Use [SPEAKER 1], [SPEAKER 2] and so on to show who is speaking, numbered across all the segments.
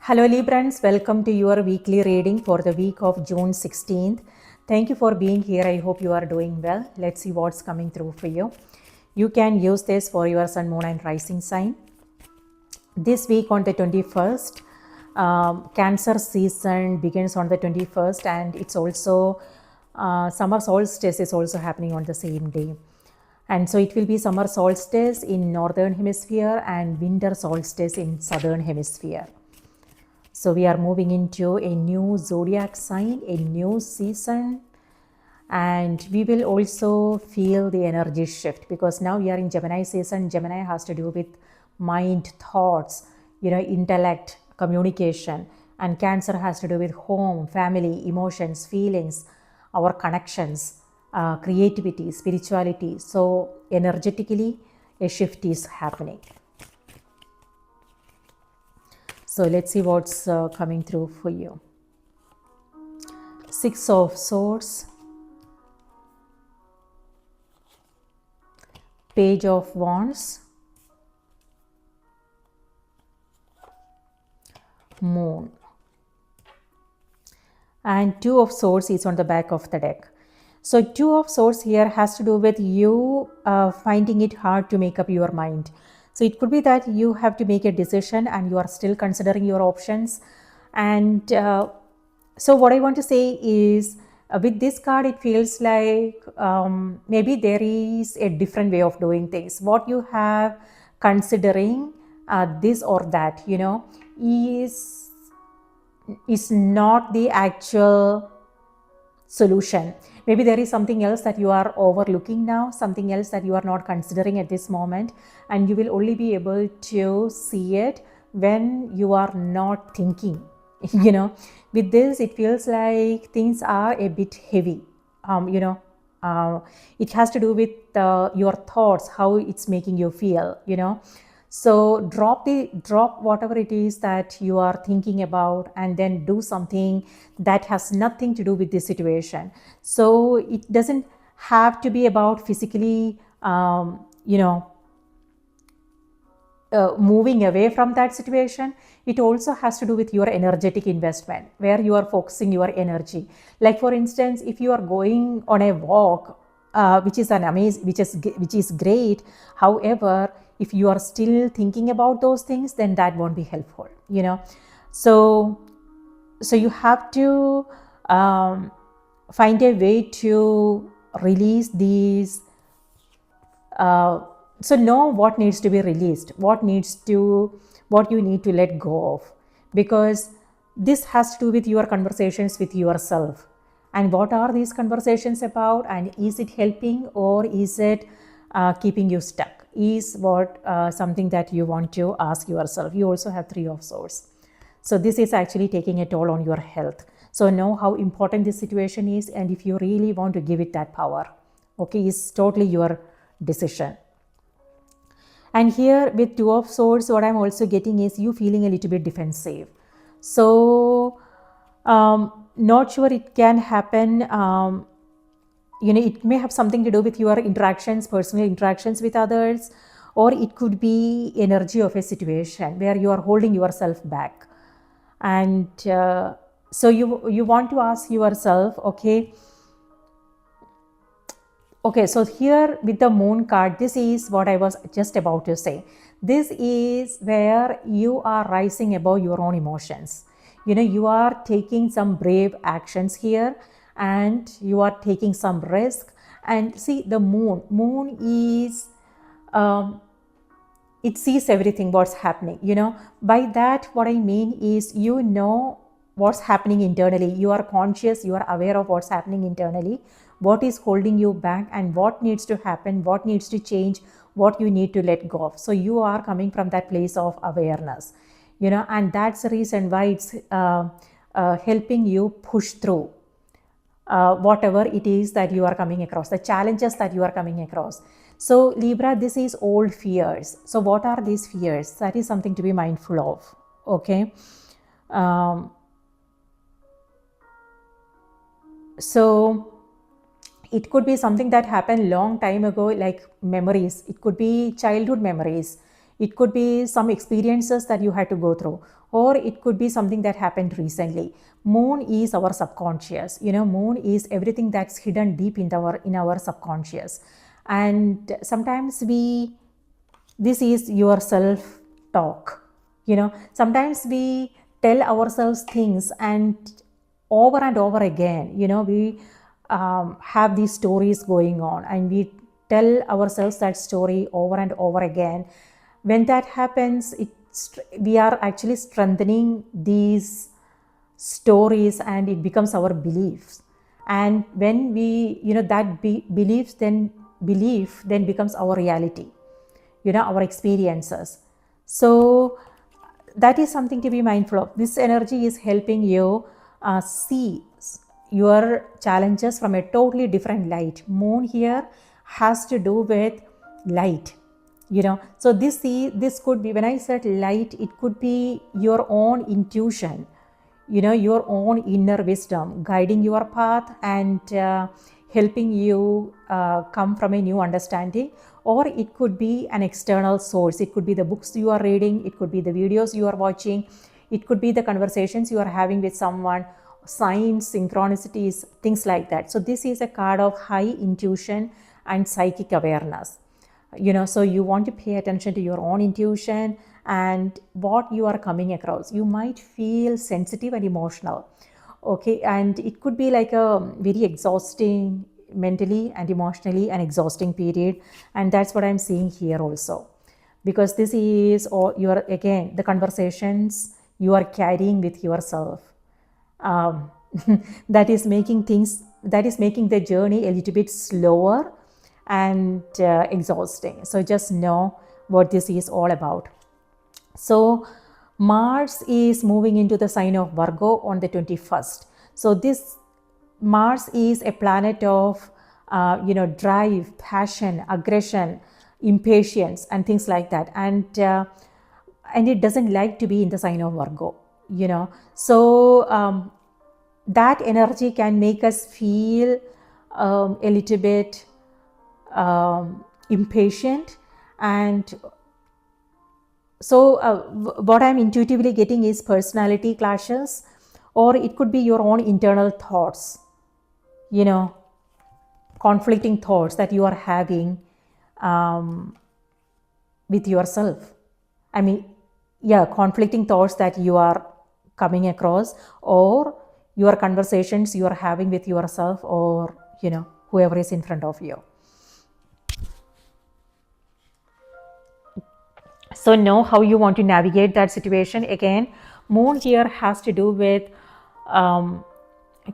[SPEAKER 1] Hello Librans, welcome to your weekly reading for the week of June 16th. Thank you for being here. I hope you are doing well. Let's see what's coming through for you. You can use this for your sun, moon and rising sign. This week on the 21st, Cancer season begins on the 21st, and it's also summer solstice is also happening on the same day. And so it will be summer solstice in northern hemisphere and winter solstice in southern hemisphere. So we are moving into a new zodiac sign, a new season, and we will also feel the energy shift because now we are in Gemini season. Gemini has to do with mind, thoughts, intellect, communication, and Cancer has to do with home, family, emotions, feelings, our connections, creativity, spirituality. So energetically, a shift is happening. So let's see what's coming through for you. Six of Swords, Page of Wands, Moon, and Two of Swords is on the back of the deck. So Two of Swords here has to do with you finding it hard to make up your mind. So it could be that you have to make a decision and you are still considering your options. And so what I want to say is with this card, it feels like maybe there is a different way of doing things. What you have considering this or that, is not the actual solution. Maybe there is something else that you are overlooking now, something else that you are not considering at this moment, and you will only be able to see it when you are not thinking. With this, it feels like things are a bit heavy. It has to do with your thoughts, how it's making you feel. So drop whatever it is that you are thinking about and then do something that has nothing to do with this situation. So it doesn't have to be about physically, moving away from that situation. It also has to do with your energetic investment, where you are focusing your energy. Like for instance, if you are going on a walk, which is great. However, if you are still thinking about those things, then that won't be helpful. So you have to find a way to release these. So know what needs to be released, what you need to let go of, because this has to do with your conversations with yourself. And what are these conversations about, and is it helping or is it keeping you stuck, is what something that you want to ask yourself. You also have Three of Swords. So this is actually taking a toll on your health. So know how important this situation is, and if you really want to give it that power, okay, it's totally your decision. And here with Two of Swords, what I'm also getting is you feeling a little bit defensive. So not sure it can happen. It may have something to do with your interactions, personal interactions with others, or it could be energy of a situation where you are holding yourself back. And so you want to ask yourself, okay, so here with the Moon card, this is what I was just about to say. This is where you are rising above your own emotions. You are taking some brave actions here, and you are taking some risk. And see, the moon is it sees everything what's happening. By that, what I mean is, what's happening internally. You are conscious, you are aware of what's happening internally, what is holding you back, and what needs to happen, what needs to change, what you need to let go of. So you are coming from that place of awareness, and that's the reason why it's helping you push through whatever it is that you are coming across, the challenges that you are coming across. So Libra, this is old fears. So what are these fears? That is something to be mindful of. Okay. So it could be something that happened long time ago, like memories. It could be childhood memories. It could be some experiences that you had to go through, or it could be something that happened recently. Moon is our subconscious. Moon is everything that's hidden deep in our subconscious. And sometimes this is your self talk. Sometimes we tell ourselves things, and over again, we have these stories going on, and we tell ourselves that story over and over again. When that happens, we are actually strengthening these stories, and it becomes our beliefs. And when we, that belief then becomes our reality, our experiences. So that is something to be mindful of. This energy is helping you see your challenges from a totally different light. Moon here has to do with light. So this could be, when I said light, it could be your own intuition, your own inner wisdom guiding your path and helping you come from a new understanding. Or it could be an external source. It could be the books you are reading, it could be the videos you are watching, it could be the conversations you are having with someone, signs, synchronicities, things like that. So this is a card of high intuition and psychic awareness. So you want to pay attention to your own intuition and what you are coming across. You might feel sensitive and emotional, okay, and it could be like a very exhausting, mentally and emotionally an exhausting period. And that's what I'm seeing here also, because this is all the conversations you are carrying with yourself, that is making the journey a little bit slower and exhausting. So just know what this is all about. So Mars is moving into the sign of Virgo on the 21st. So this Mars is a planet of drive, passion, aggression, impatience, and things like that. And it doesn't like to be in the sign of Virgo. So that energy can make us feel a little bit impatient. And so what I'm intuitively getting is personality clashes, or it could be your own internal thoughts, conflicting thoughts that you are having with yourself. Conflicting thoughts that you are coming across, or your conversations you are having with yourself, or whoever is in front of you. So know how you want to navigate that situation. Again, Moon here has to do with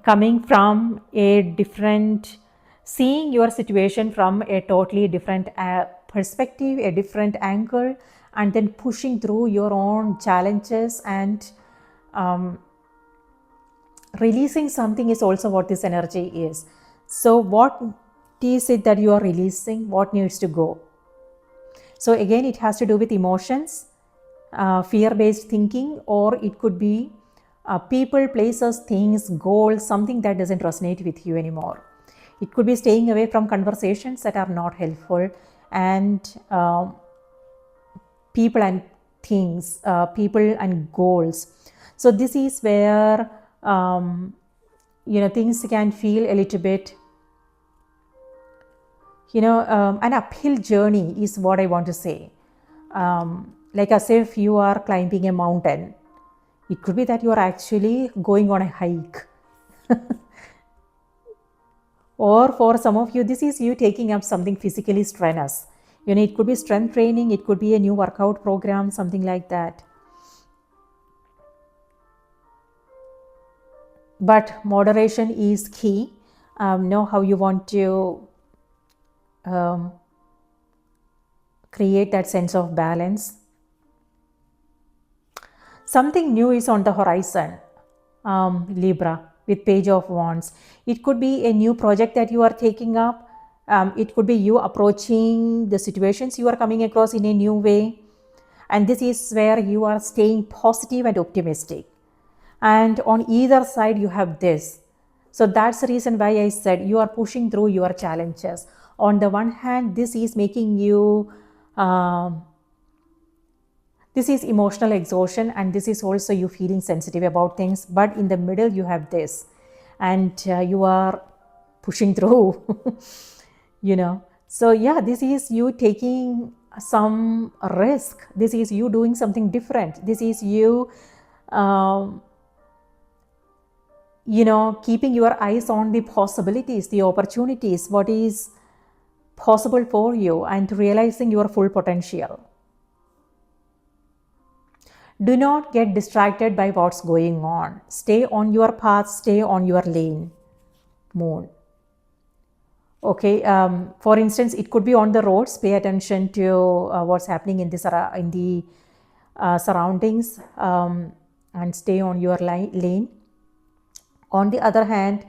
[SPEAKER 1] coming from a different, seeing your situation from a totally different perspective, a different angle, and then pushing through your own challenges and releasing something is also what this energy is. So what is it that you are releasing? What needs to go? So again, it has to do with emotions, fear-based thinking, or it could be people, places, things, goals, something that doesn't resonate with you anymore. It could be staying away from conversations that are not helpful, and people and things, people and goals. So this is where things can feel a little bit, an uphill journey is what I want to say. Like as if you are climbing a mountain. It could be that you are actually going on a hike. Or for some of you, this is you taking up something physically strenuous. It could be strength training, it could be a new workout program, something like that. But moderation is key. Know how you want to create that sense of balance. Something new is on the horizon, Libra, with Page of Wands. It could be a new project that you are taking up. It could be you approaching the situations you are coming across in a new way. And this is where you are staying positive and optimistic. And on either side, you have this. So that's the reason why I said you are pushing through your challenges. On the one hand, this is making you This is emotional exhaustion, and this is also you feeling sensitive about things, but in the middle you have this, and you are pushing through. So yeah, this is you taking some risk, this is you doing something different, this is you um, keeping your eyes on the possibilities, the opportunities, what is possible for you, and realizing your full potential. Do not get distracted by what's going on. Stay on your path, stay on your lane, Moon. Okay, for instance, it could be on the roads. Pay attention to what's happening in the surroundings, and stay on your lane. On the other hand,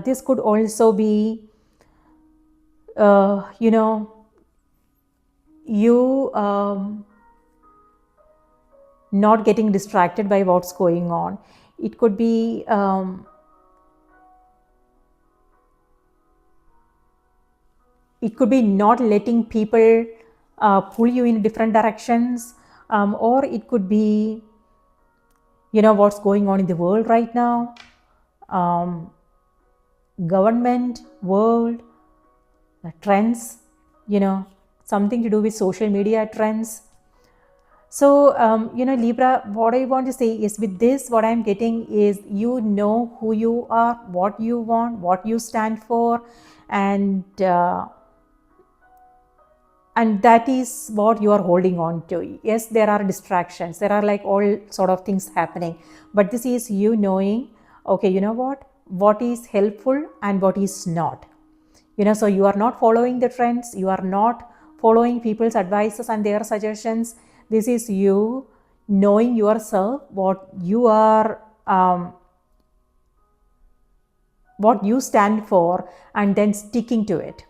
[SPEAKER 1] this could also be, you not getting distracted by what's going on. It could be not letting people pull you in different directions, or it could be what's going on in the world right now, government, world, trends, something to do with social media trends. So, Libra, what I want to say is, with this, what I'm getting is, who you are, what you want, what you stand for, and that is what you are holding on to. Yes, there are distractions, there are like all sort of things happening, but this is you knowing, okay, what is helpful and what is not. So you are not following the trends, you are not following people's advices and their suggestions. This is you knowing yourself, what you are, what you stand for, and then sticking to it,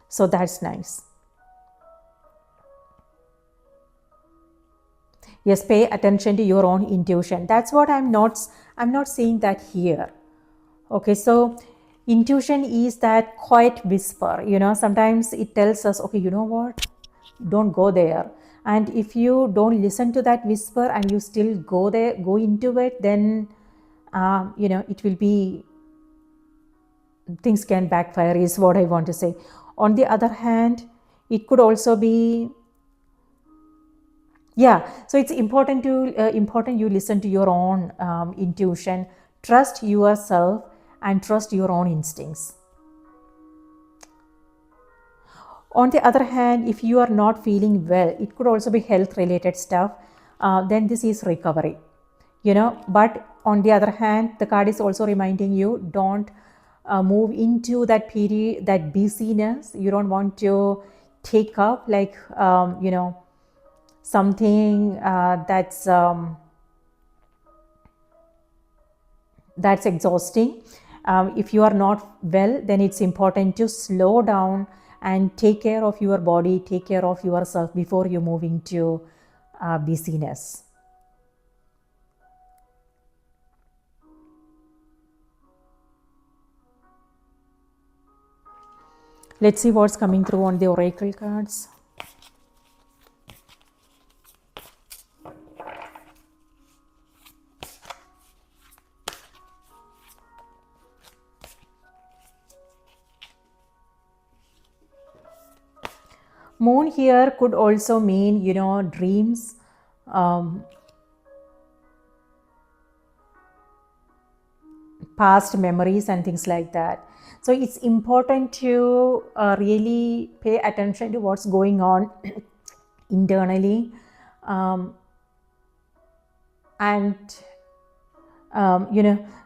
[SPEAKER 1] so that's nice. Yes, pay attention to your own intuition. That's what I'm not saying that here. Okay, so intuition is that quiet whisper, sometimes it tells us, okay, you know what, don't go there. And if you don't listen to that whisper and you still go into it, then it will be, things can backfire, is what I want to say. On the other hand, it could also be, so it's important you listen to your own intuition, trust yourself, and trust your own instincts. On the other hand, if you are not feeling well, it could also be health related stuff, then this is recovery, but on the other hand, the card is also reminding you, don't move into that period, that busyness. You don't want to take up like something that's exhausting. If you are not well, then it's important to slow down and take care of your body, take care of yourself before you move into busyness. Let's see what's coming through on the oracle cards. Moon here could also mean, dreams, past memories and things like that. So it's important to really pay attention to what's going on internally, and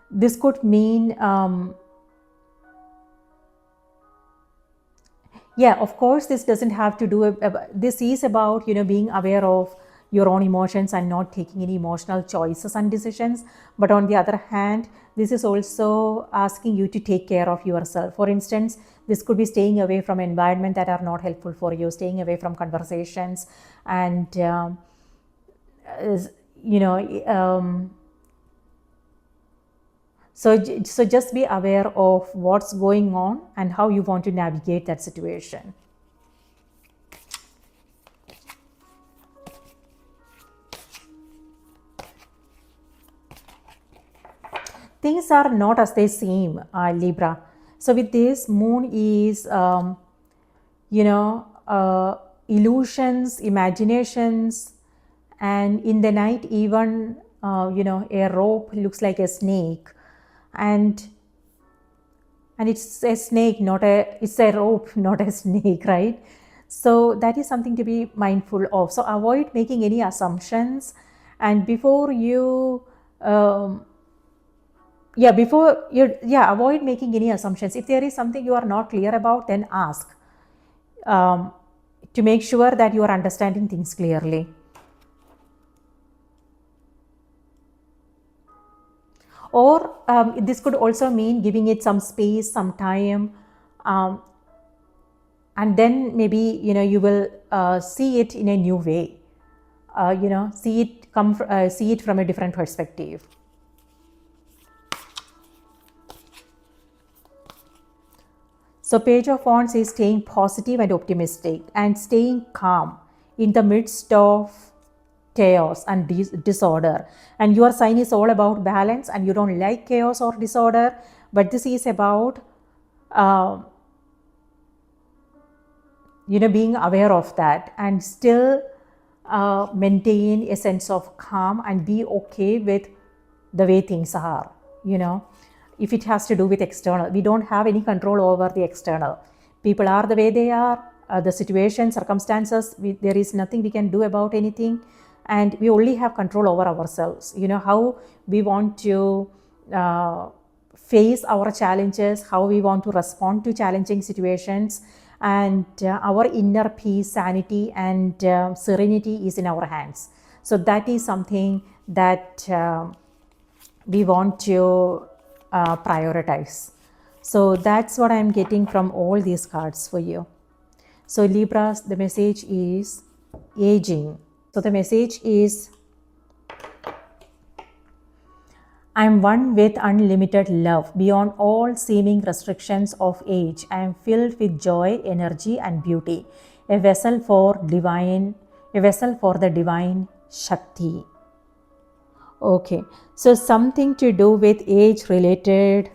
[SPEAKER 1] this could mean, of course, this doesn't have to do, this is about, being aware of your own emotions and not taking any emotional choices and decisions. But on the other hand, this is also asking you to take care of yourself. For instance, this could be staying away from environment that are not helpful for you, staying away from conversations, and so just be aware of what's going on and how you want to navigate that situation. things are not as they seem, Libra. So with this, moon is, illusions, imaginations, and in the night even, a rope looks like a snake, and it's a snake, it's a rope, not a snake, right? So that is something to be mindful of. So avoid making any assumptions, and before you, avoid making any assumptions. If there is something you are not clear about, then ask, to make sure that you are understanding things clearly. Or this could also mean giving it some space, some time, and then maybe you will see it in a new way. See it from a different perspective. So Page of Wands is staying positive and optimistic and staying calm in the midst of chaos and disorder. And your sign is all about balance, and you don't like chaos or disorder, but this is about being aware of that and still maintain a sense of calm and be okay with the way things are. If it has to do with external, we don't have any control over the external. People are the way they are, the situation, circumstances, there is nothing we can do about anything, and we only have control over ourselves. How we want to face our challenges, how we want to respond to challenging situations, and our inner peace, sanity, and serenity is in our hands. So that is something that we want to prioritize. So that's what I'm getting from all these cards for you. So Libras, the message is aging. So the message is, I'm one with unlimited love beyond all seeming restrictions of age. I am filled with joy, energy, and beauty. A vessel for the divine Shakti. Okay, so something to do with age related,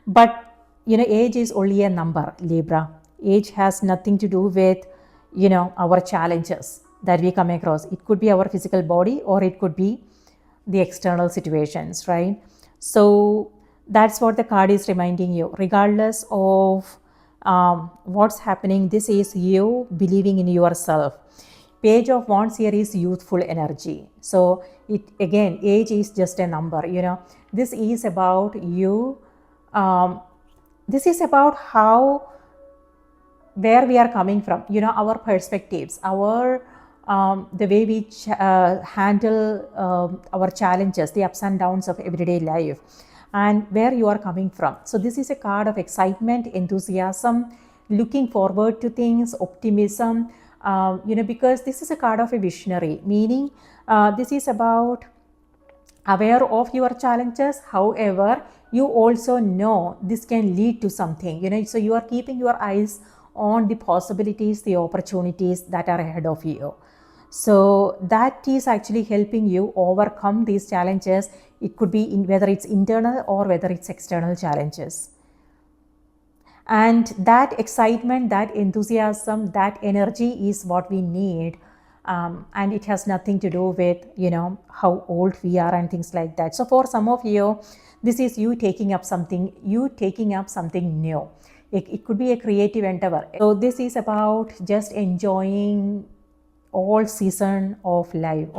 [SPEAKER 1] but age is only a number, Libra. Age has nothing to do with, our challenges that we come across. It could be our physical body, or it could be the external situations, right? So that's what the card is reminding you. Regardless of what's happening, this is you believing in yourself. Page of Wands here is youthful energy. So age is just a number. This is about you. This is about where we are coming from. Our perspectives, our the way we handle our challenges, the ups and downs of everyday life, and where you are coming from. So this is a card of excitement, enthusiasm, looking forward to things, optimism, because this is a card of a visionary, meaning this is about aware of your challenges. However, you also know this can lead to something, so you are keeping your eyes on the possibilities, the opportunities that are ahead of you. So that is actually helping you overcome these challenges. It could be whether it's internal or whether it's external challenges. And that excitement, that enthusiasm, that energy is what we need. And it has nothing to do with, how old we are and things like that. So for some of you, this is you taking up something new. It could be a creative endeavor. So this is about just enjoying all seasons of life,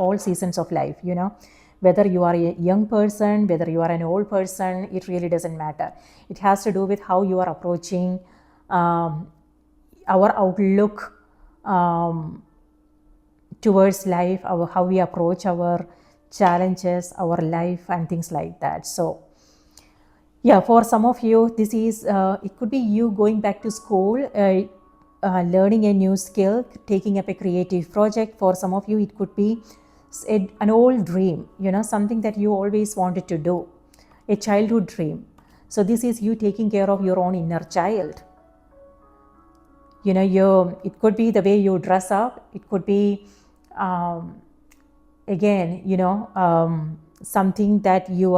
[SPEAKER 1] whether you are a young person, whether you are an old person, it really doesn't matter. It has to do with how you are approaching our outlook towards life, how we approach our challenges, our life, and things like that. So yeah, for some of you, this is it could be you going back to school, learning a new skill, taking up a creative project. For some of you, it could be an old dream, something that you always wanted to do, a childhood dream. So this is you taking care of your own inner child. It could be the way you dress up. It could be a again, something that you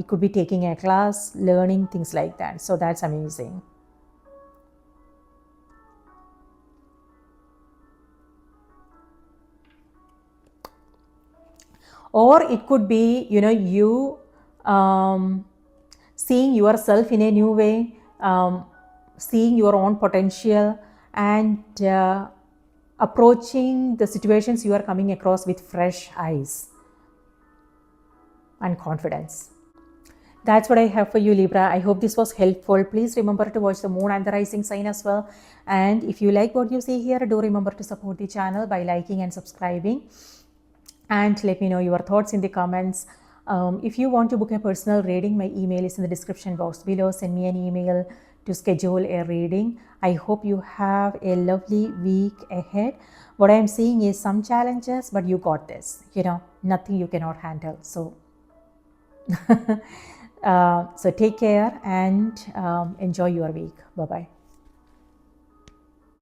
[SPEAKER 1] could be taking a class, learning things like that. So that's amazing. Or it could be, you seeing yourself in a new way, seeing your own potential, and approaching the situations you are coming across with fresh eyes and confidence. That's what I have for you, Libra. I hope this was helpful. Please remember to watch the moon and the rising sign as well. And if you like what you see here, do remember to support the channel by liking and subscribing. And let me know your thoughts in the comments. If you want to book a personal reading, my email is in the description box below. Send me an email to schedule a reading. I hope you have a lovely week ahead. What I am seeing is some challenges, but you got this. Nothing you cannot handle. So, so take care and enjoy your week. Bye-bye.